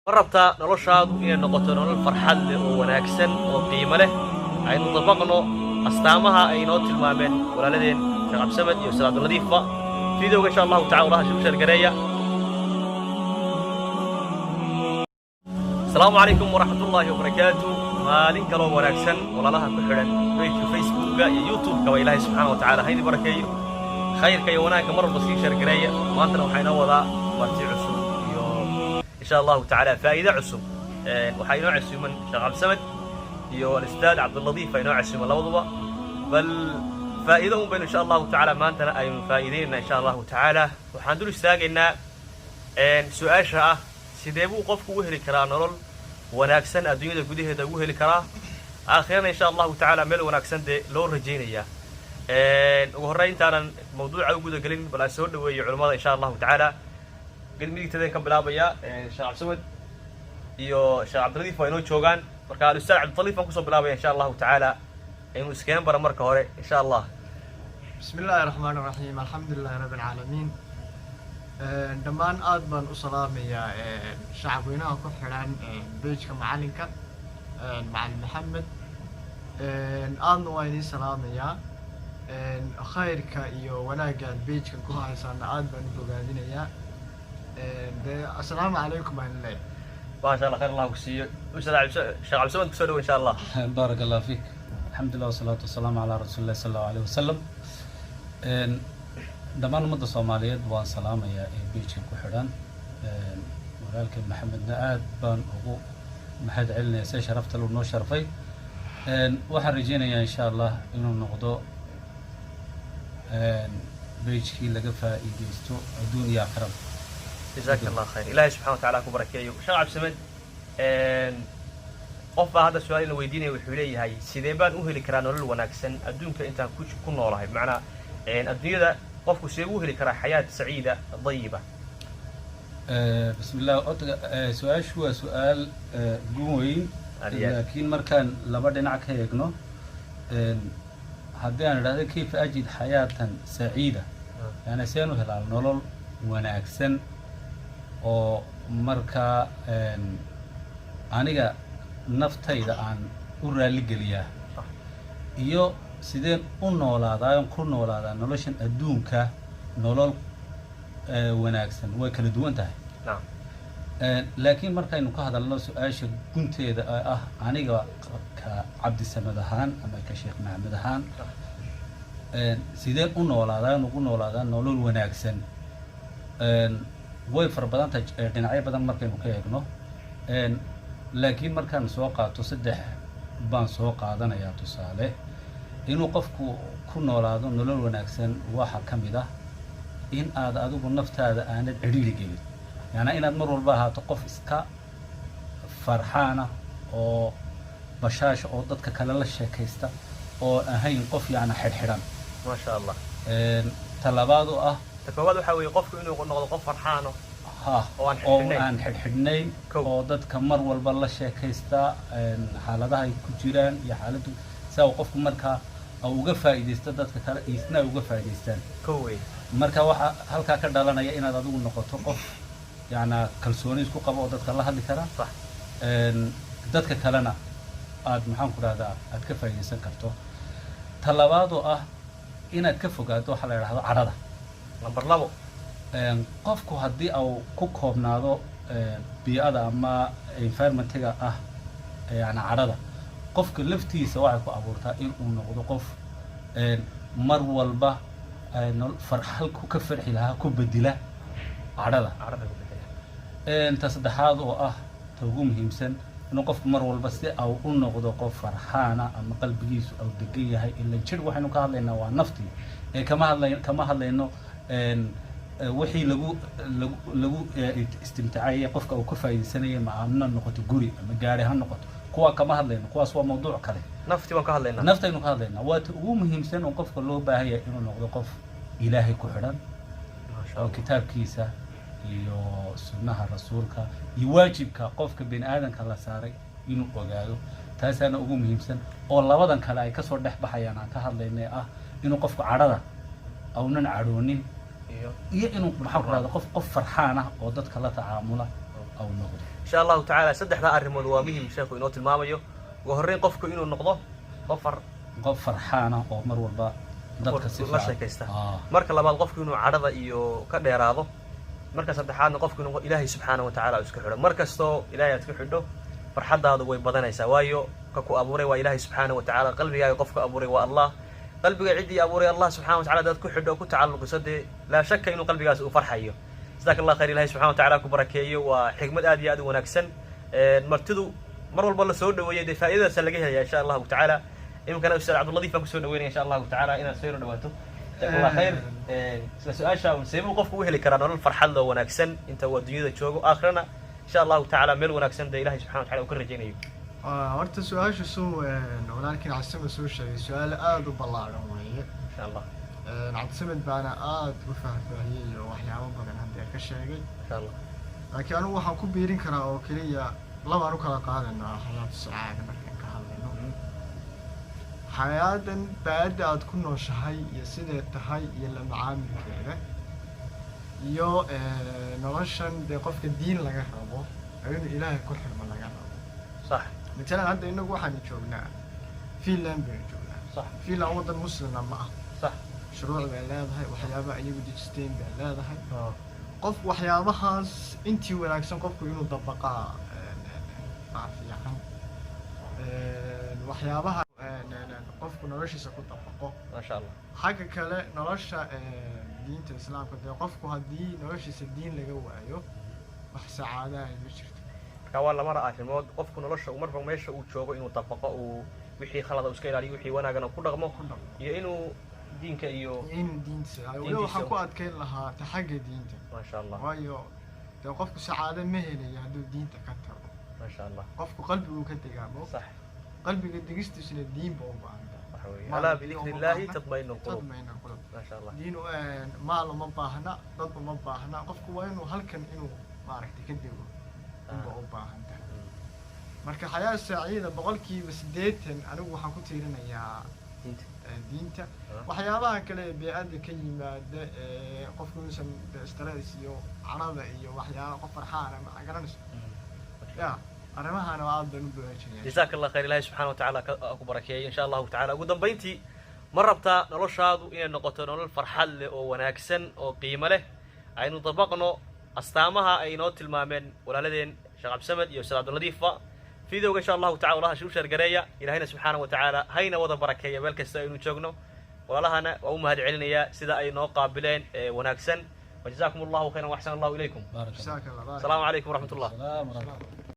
marabta noloshaadu inay noqoto nolol farxad leh oo wanaagsan oo qiimo leh aynu dabaqno astaamaha ay noo tilmaameen walaaladeen Sheekh Cabdisamed iyo Ustaad Abduladiifa fiidowga insha Allah ta'ala shuu shargareeya Assalamu alaykum wa rahmatullahi wa barakatuh maalin kale oo wanaagsan walaalaha ku xiran Facebook iyo YouTube-ka wa Ilaahay subhanahu wa ta'ala haydi barakeeyo khayrka iyo wanaagga mar walba sii shargareeya maanta waxayna wadaa marti cusub إن شاء الله تعالى فائدة عصم وحينوع عصم شيخ عبد السمد يو الأستاذ عبد اللطيف فينوع عصم الله وضبا بل فائدة بين إن شاء الله تعالى ما أنتنا أي فائدين إن شاء الله تعالى وحندول استاجنا سؤال شاء سيدبو قفك وهلي كرا نرول وناكسن الدنيا الجودية ده وهلي كرا آخرنا إن شاء الله تعالى مل وناكسن ده لور رجينية وهرين ترى موضوع عوجود قليل بلا سود ويعلمنا إن شاء الله تعالى قد ميدي كان بلابيا شيخ عبد السمد iyo Sheekh Abduladiif waa inoo joogan marka Ustaad Abduladiif aan ku soo bilaabay insha Allah ta'ala inuu iskeen bar marka hore insha Allah bismillaahir rahmaanir rahiim alxamdulillahi rabbil aalamiin dhamaan aad baan u salaamayaa shacabweynaha ku xiran page-ka macalinka macallin Maxamed aadna waa inii salaamayaa khayrka iyo wanaagga page-ka ku haysan aad baan u bogaadinayaa السلام عليكم ورحمة الله. ما شاء الله خير الله وكسيه. أستاذ شيخ عبد السمد كسره إن شاء الله. بارك الله فيك. الحمد لله والصلاة والسلام على رسول الله صلى الله عليه وسلم. دمان مدة صومالية وان سلام يا بيتش كحران. ولكن محمد نعاد بان أبو محد علنا شرفت له نو شرفي. وحرجينا إن شاء الله إنه نقضوا بيتش كي لقفا يجيستو الدنيا كرم. جزاك الله خير إلهي سبحانه وتعالى كبركيه شيخ عبد السمد قف هذا السؤال اللي ويديني وحولي هاي سيدبان أهلي كران ولا وناكسن الدنيا كأنت كنا والله بمعنى الدنيا ده قف سيبوه لكرا حياة سعيدة طيبة بسم الله سؤال شو سؤال قوي لكن مركان لابد نعك هيكنو هذين هذا كيف أجد حياة سعيدة يعني سينو هلال نولل وناكسن oo marka aniga naftayda aan u raali geliyaa iyo sideen u noolaadaa ku noolaadaa noloshan adduunka nolol wanaagsan way kala duwan tahay laakiin markaynu ka hadalno su'aasha gunteeda ah aniga ka Cabdisamed ahaan ama ka Sheekh Maxamed ahaan sideen u noolaadaa nolol wanaagsan way farbadaan dhinacyo badan markaynu ka eegno laakiin markaan soo qaato saddex baan soo qaadanayaa tusaale inuu qofku ku noolaado nolol wanaagsan waxa kamid ah in aad adigu naftaada aanad ciriiri gelin yaani inaad mar walba ahaato qof iska farxaana oo bashaash oo dadka kale la sheekaysta oo ahayn qof yaana xirxiran ma sha Allah talabaad oo ah تكوّد وحوي قفك إنه نقول قف فرحانه أو أن حدني أو ضد كمر والبلا شاكيستا حالتها كجيران يا حالته سو قفك مركا أو وقفة إذا استدت كتر يسنا وقفة إذا استن كوي مركا واحد هل كاكر دلنا يا إن هذا دون نقطة قف يعني كلسونيس كو قبوا ضد كلا هذي كذا صح ضد كلنا عاد محن كذا هذا أتكفى إذا استن كرتو طلباتو إن أتكفى قادو حلا هذا عرضه نمبر لabo qofku hadii uu ku koobnaado bi'ada ama environment-ga ah yaani carada qofka laftiisa waxay ku abuurtaa in uu noqdo qof mar walba farxal ku ka farxi lahaa ku bedela carada ku bedela inta saddexaad oo ah ugu muhiimsan inuu qofku mar walba si uu u noqdo qof farxaana ama qalbigiisu uu degan yahay ila jir waxaynu ka hadlaynaa waa nafti kama hadlayno wixii lagu istimtaacay qofka uu ka faa'iideysanay maamna noqoto guri ama gaari ha noqoto kuwa kama hadlayno kuwaas waa mowduuc kale nafti waan ka hadlaynaa naftaynu ka hadlaynaa waa ugu muhiimsan oo qofka loo baahan yahay inuu noqdo qof Ilaahay ku xidhan oo kitaabkiisa iyo sunnaha rasuulka iyo waajibka qofka bini aadanka la saaray inuu ogaado taasana ugu muhiimsan oo labadan kale ay ka soo dhex baxayaan aan ka hadlaynay ah inuu qofku carada أو نن عرونين إيه إنه محاولة قف فرحانة أو ضد كلا تعامله أو نقد إن شاء الله تعالى سدح ذا أرمود وامهم شيخ ينوت الماميو وهرين قفكو إنه النقضة قفر فرحانة أو مر والبا dadka si la sheekaysta marka labaad qofku inuu cadhada iyo ka dheeraado marka saddexaadna qofku inuu Ilaahay subhanahu wa ta'ala isku xidho markasto Ilaahay aad ku xidho farxadaadu way badanaysaa waayo ka ku abuuray waa Ilaahay subhanahu wa ta'ala qalbigaaga qofka abuuray waa Allah qalbiga cidii abuuray Allah subhanahu wa ta'ala dad ku xidho ku tacalluqsade la shakka inuu qalbigaas uu farxayo jazakallahu khayr Ilaahay subhanahu wa ta'ala ku barakeeyo waa xigmad aad iyo aad u wanaagsan martidu mar walba la soo dhaweeyay faa'iidada laga helayo insha Allah ta'ala يمكن أستاذ عبد اللطيف أكو سوينا وين إن شاء الله تعالى إنا سيروا نباتو جزاك الله خير سؤال شاون سيبوا قفكوا وهلي كرانون الفرحة له ونكسن أنت ودنيا تشوقوا آخرنا إن شاء الله تعالى مل ونكسن ده إلهي سبحانه وتعالى وكل رجينا يو ورت سؤال شو سو ولكن عسمة سو شيء سؤال آد وبالله إن شاء الله عسمة بأنا آد وفهم فهي وحياة وبدن عندي كشيء إن شاء الله لكن أنا وحكون بيرين كرا أو كلية لا ما نقول قادنا حياة السعادة مركن كهذا حياة بعد تكون شهي يصير تهي يلا معامل كذا يو نرشن بقف الدين لقى ربو عيون إله كل حرم لقى ربو صح مثلا عندنا إنه واحد يشوفنا في لام بيشوفنا صح في العوض المسلم معه صح شروع بالله هاي وحيابة أيوة ديجستين بالله هاي قف وحيابها أنتي ولكن قف كينو طبقة عارف يعني وحيابها qofku noloshiisa ku dabaqo ma sha Allah xagga kale nolosha diinta islaamka ee qofku hadii noloshiisa diin laga waayo wax saacada ay ma jirto ka waa lama ra'aashimood qofku nolosha uu marba meesha uu joogo inuu dabaqo uu wixii khalad iska ilaaliyo wixii wanaagana ku dhaqmo iyo inuu diinka iyo diinta ay waxa ku adkeyn lahaa taxagga diinta ma sha Allah waayo qofku saacada ma helayo haduu diinta ka tago ma sha Allah qofku qalbigu ka tagaamo صح qalbiga digistiisna diin baa u baahan ألا بذكر الله تطمئن القلوب ما شاء الله دين مال ما باهنا ضد ما باهنا قفك وينو هلكن إنه ما عرفت كديه إنه باهنا مركز حياة سعيدة بقولكي بس ديتن أنا وحنا كنت يرنا يا دينتا وحياة كله بيعد كلمة قفك مثلا استراتيجية عربية وحياة قفر حارة ما أقرنش يا أنا ما أنا وعد بنبهج جزاك الله خير الله سبحانه وتعالى أكبرك إن شاء الله تعالى قدام بينتي مربتا نلوش هذا إن نقطة نقول فرحة أو وناكسن أو قيمة له عينو طبقنا أستامها أي نوت المامن ولا لدين شغب سمد يوسف عبد اللطيف في ذوق إن شاء الله تعالى الله شوف شرقرية إلى هنا سبحانه وتعالى هينا وضع بركية بل كستاينو تشوقنا ولا هنا وأم هاد علنيا سدا أي نوع قابلين وناكسن وجزاكم الله خيرا وأحسن الله إليكم. جزاك الله. السلام عليكم ورحمة الله. السلام ورحمة الله.